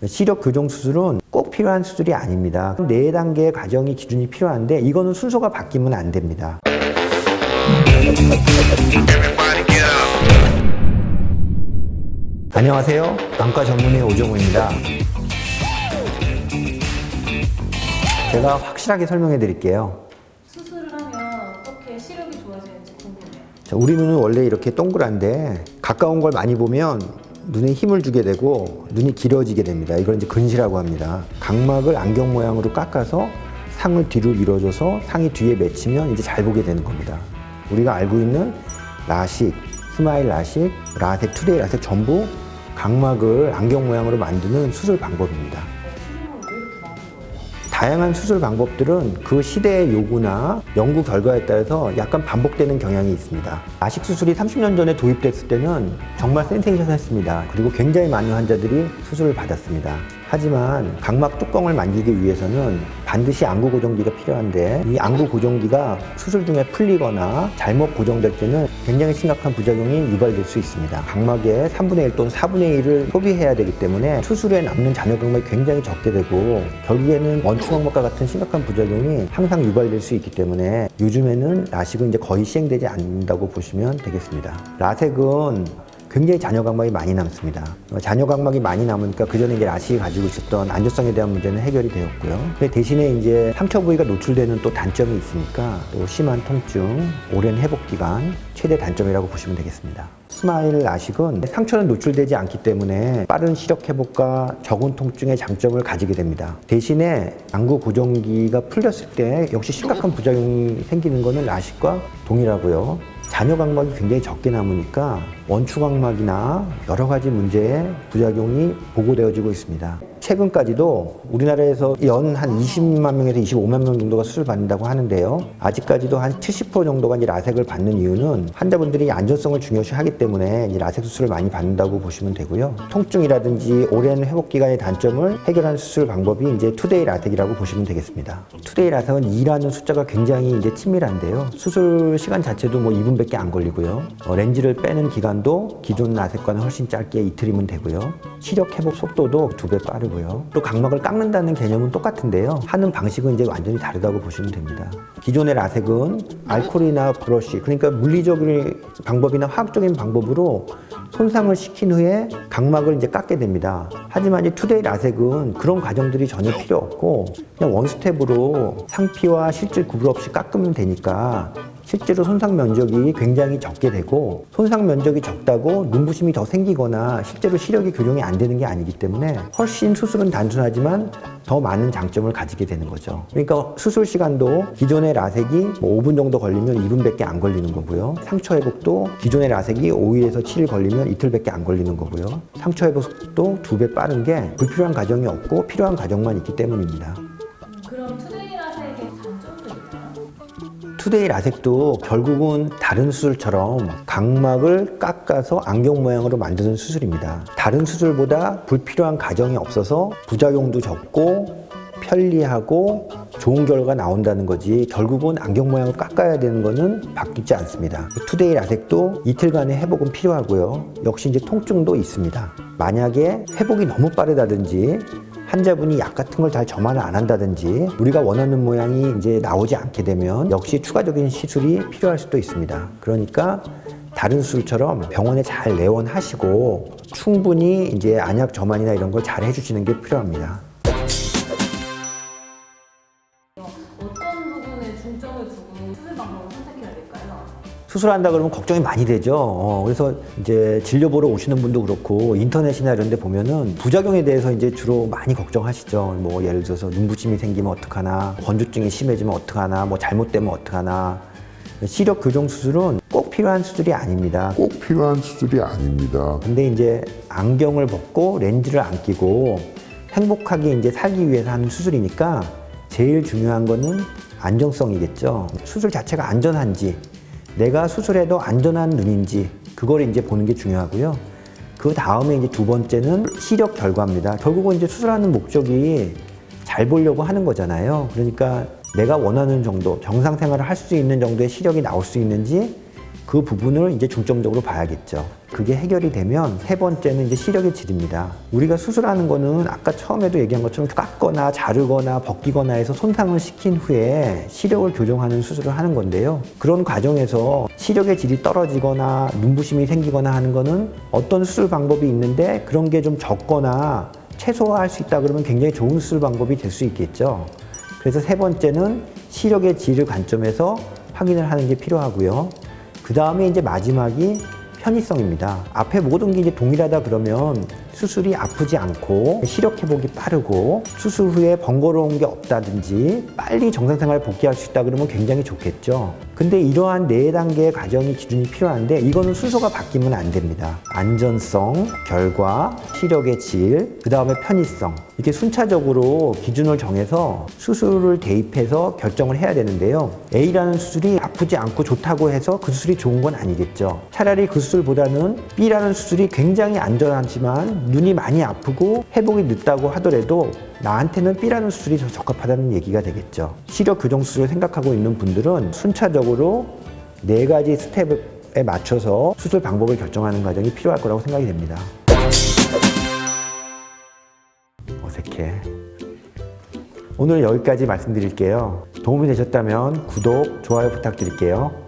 시력 교정 수술은 꼭 필요한 수술이 아닙니다. 4단계의 과정이 기준이 필요한데 이거는 순서가 바뀌면 안 됩니다. 안녕하세요. 안과 전문의 오정우입니다. 제가 확실하게 설명해 드릴게요. 수술을 하면 어떻게 시력이 좋아지는지 궁금해요. 자, 우리 눈은 원래 이렇게 동그란데 가까운 걸 많이 보면 눈에 힘을 주게 되고 눈이 길어지게 됩니다. 이걸 이제 근시라고 합니다. 각막을 안경 모양으로 깎아서 상을 뒤로 밀어줘서 상이 뒤에 맺히면 이제 잘 보게 되는 겁니다. 우리가 알고 있는 라식, 스마일 라식, 라섹, 투데이 라섹 전부 각막을 안경 모양으로 만드는 수술 방법입니다. 수술은 왜 이렇게 많은 거예요? 다양한 수술 방법들은 그 시대의 요구나 연구 결과에 따라서 약간 반복되는 경향이 있습니다. 라식 수술이 30년 전에 도입됐을 때는 정말 센세이션했습니다. 그리고 굉장히 많은 환자들이 수술을 받았습니다. 하지만 각막 뚜껑을 만들기 위해서는 반드시 안구 고정기가 필요한데 이 안구 고정기가 수술 중에 풀리거나 잘못 고정될 때는 굉장히 심각한 부작용이 유발될 수 있습니다. 각막의 3분의 1 또는 4분의 1을 소비해야 되기 때문에 수술에 남는 잔여 각막이 굉장히 적게 되고 결국에는 원추각막과 같은 심각한 부작용이 항상 유발될 수 있기 때문에 요즘에는 라식은 이제 거의 시행되지 않는다고 보시면 되겠습니다. 라섹은 굉장히 잔여 각막이 많이 남습니다. 잔여 각막이 많이 남으니까 그 전에 이제 라식이 가지고 있었던 안전성에 대한 문제는 해결이 되었고요. 근데 대신에 이제 상처 부위가 노출되는 또 단점이 있으니까 또 심한 통증, 오랜 회복 기간, 최대 단점이라고 보시면 되겠습니다. 스마일 라식은 상처는 노출되지 않기 때문에 빠른 시력 회복과 적은 통증의 장점을 가지게 됩니다. 대신에 안구 고정기가 풀렸을 때 역시 심각한 부작용이 생기는 것은 라식과 동일하고요. 잔여 각막이 굉장히 적게 남으니까 원추각막이나 여러 가지 문제의 부작용이 보고되어지고 있습니다. 최근까지도 우리나라에서 연 한 20만 명에서 25만 명 정도가 수술 받는다고 하는데요. 아직까지도 한 70% 정도가 이제 라섹을 받는 이유는 환자분들이 안전성을 중요시하기 때문에 이제 라섹 수술을 많이 받는다고 보시면 되고요. 통증이라든지 오랜 회복 기간의 단점을 해결하는 수술 방법이 이제 투데이 라섹이라고 보시면 되겠습니다. 투데이 라섹은 2라는 숫자가 굉장히 이제 친밀한데요. 수술 시간 자체도 뭐 2분밖에 안 걸리고요. 렌즈를 빼는 기간도 기존 라섹과는 훨씬 짧게 이틀이면 되고요. 시력 회복 속도도 2배 빠르고요. 또 각막을 깎는다는 개념은 똑같은데요. 하는 방식은 이제 완전히 다르다고 보시면 됩니다. 기존의 라섹은 알코올이나 브러쉬, 그러니까 물리적인 방법이나 화학적인 방법으로 손상을 시킨 후에 각막을 이제 깎게 됩니다. 하지만 이 투데이 라섹은 그런 과정들이 전혀 필요 없고 그냥 원스텝으로 상피와 실질 구분 없이 깎으면 되니까 실제로 손상 면적이 굉장히 적게 되고 손상 면적이 적다고 눈부심이 더 생기거나 실제로 시력이 교정이 안 되는 게 아니기 때문에 훨씬 수술은 단순하지만 더 많은 장점을 가지게 되는 거죠. 그러니까 수술 시간도 기존의 라섹이 5분 정도 걸리면 2분밖에 안 걸리는 거고요. 상처 회복도 기존의 라섹이 5일에서 7일 걸리면 이틀밖에 안 걸리는 거고요. 상처 회복 속도 2배 빠른 게 불필요한 과정이 없고 필요한 과정만 있기 때문입니다. 그럼 투데이 라섹의 단점도 있나요? 투데이 라섹도 결국은 다른 수술처럼 각막을 깎아서 안경 모양으로 만드는 수술입니다. 다른 수술보다 불필요한 과정이 없어서 부작용도 적고 편리하고 좋은 결과가 나온다는 거지 결국은 안경 모양을 깎아야 되는 거는 바뀌지 않습니다. 투데이 라섹도 이틀간의 회복은 필요하고요. 역시 이제 통증도 있습니다. 만약에 회복이 너무 빠르다든지 환자분이 약 같은 걸 잘 점화를 안 한다든지 우리가 원하는 모양이 이제 나오지 않게 되면 역시 추가적인 시술이 필요할 수도 있습니다. 그러니까 다른 수술처럼 병원에 잘 내원하시고 충분히 이제 안약 점안이나 이런 걸 잘 해주시는 게 필요합니다. 어떤 부분에 중점을 두고 수술 방법을 선택해야 될까요? 수술한다 그러면 걱정이 많이 되죠. 그래서 이제 진료 보러 오시는 분도 그렇고 인터넷이나 이런 데 보면은 부작용에 대해서 이제 주로 많이 걱정하시죠. 뭐 예를 들어서 눈부심이 생기면 어떡하나, 건조증이 심해지면 어떡하나, 뭐 잘못되면 어떡하나. 시력 교정 수술은 꼭 필요한 수술이 아닙니다. 꼭 필요한 수술이 아닙니다. 근데 이제 안경을 벗고 렌즈를 안 끼고 행복하게 이제 살기 위해서 하는 수술이니까 제일 중요한 거는 안정성이겠죠. 수술 자체가 안전한지, 내가 수술해도 안전한 눈인지 그걸 이제 보는 게 중요하고요. 그 다음에 이제 두 번째는 시력 결과입니다. 결국은 이제 수술하는 목적이 잘 보려고 하는 거잖아요. 그러니까 내가 원하는 정도, 정상 생활을 할 수 있는 정도의 시력이 나올 수 있는지 그 부분을 이제 중점적으로 봐야겠죠. 그게 해결이 되면 세 번째는 이제 시력의 질입니다. 우리가 수술하는 거는 아까 처음에도 얘기한 것처럼 깎거나 자르거나 벗기거나 해서 손상을 시킨 후에 시력을 교정하는 수술을 하는 건데요. 그런 과정에서 시력의 질이 떨어지거나 눈부심이 생기거나 하는 거는 어떤 수술 방법이 있는데 그런 게 좀 적거나 최소화할 수 있다 그러면 굉장히 좋은 수술 방법이 될 수 있겠죠. 그래서 세 번째는 시력의 질을 관점에서 확인을 하는 게 필요하고요. 그 다음에 이제 마지막이 편의성입니다. 앞에 모든 게 이제 동일하다 그러면 수술이 아프지 않고 시력 회복이 빠르고 수술 후에 번거로운 게 없다든지 빨리 정상생활 복귀할 수 있다 그러면 굉장히 좋겠죠. 근데 이러한 네 단계의 과정이 기준이 필요한데 이거는 순서가 바뀌면 안 됩니다. 안전성, 결과, 시력의 질, 그 다음에 편의성 이렇게 순차적으로 기준을 정해서 수술을 대입해서 결정을 해야 되는데요. A라는 수술이 아프지 않고 좋다고 해서 그 수술이 좋은 건 아니겠죠. 차라리 그 수술보다는 B라는 수술이 굉장히 안전하지만 눈이 많이 아프고 회복이 늦다고 하더라도 나한테는 B라는 수술이 더 적합하다는 얘기가 되겠죠. 시력 교정 수술을 생각하고 있는 분들은 순차적으로 네 가지 스텝에 맞춰서 수술 방법을 결정하는 과정이 필요할 거라고 생각이 됩니다. 어색해. 오늘 여기까지 말씀드릴게요. 도움이 되셨다면 구독, 좋아요 부탁드릴게요.